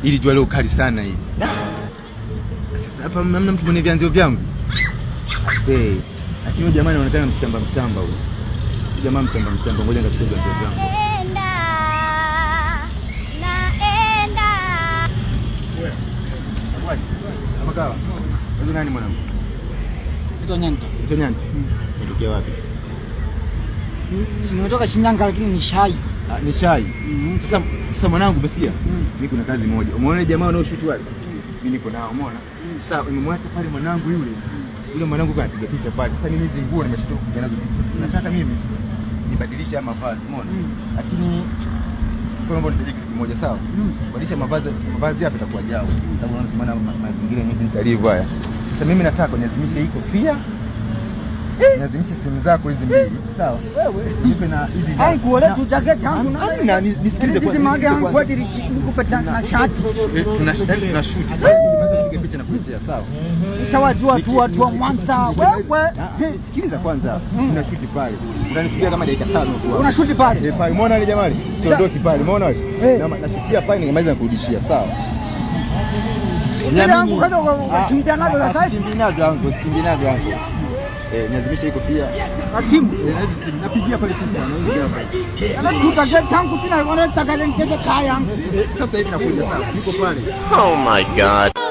Ili jua leo kali sana hili. Sasa hapa mna mtu mwenye vianzio vyangu. Lakini jamaa anaonekana mshamba huyo. Jamaa mshamba, ngoja nikachukue vianzio vyangu. Amakawa. Wewe nani mwanangu? Ito Nyanta. Ito Nyanta. Unatokea wapi? Nimetoka Shinyanga lakini ni Shai. Ni Shai. Sasa mwanangu umesikia? Mimi kuna kazi moja. Umeona jamaa wanaoshoot wale? Mimi niko nao, umeona? Sasa nimemwacha pale mwanangu yule. Yule mwanangu kanapiga picha pale. Sasa mimi hizi nguo nimeshatoka kupiga nazo picha. Nataka mimi nibadilishe mavazi, umeona? Lakini kwa mambo nisaidie kitu kimoja, sawa? Badilisha mavazi hapa itakuwa jao. Sababu unaona mazingira yenyewe ni salivyo haya. Sasa mimi nataka niazimishe hii kofia. Niazimishe simu zako hizi mbili. Sawa? Wewe nipe na hizi. Hai kuole tu jacket yangu na nisikilize kwa nini kwa dili nikupe na shati. Tuna shoot. Nimepiga picha na kuletea, sawa? Sawa tu wa Mwanza. Wewe sikiliza kwanza. Tuna shoot pale. Unanisikia kama dakika 5 tu. Una shoot pale? Pale. Umeona ile jamani? Siondoki pale. Umeona wewe? Na nashutia pale ningemaliza nakurudishia, sawa? Yangu kaza ukimbia nazo na sasa. Sikimbia nazo yangu. Niazimisha hii kofia. Simu. Napigia pale picha na hizi hapa. Ana jacket yangu tena wanataka niteke kaya. Sasa hivi nakuja, sawa? Niko pale. Oh my God.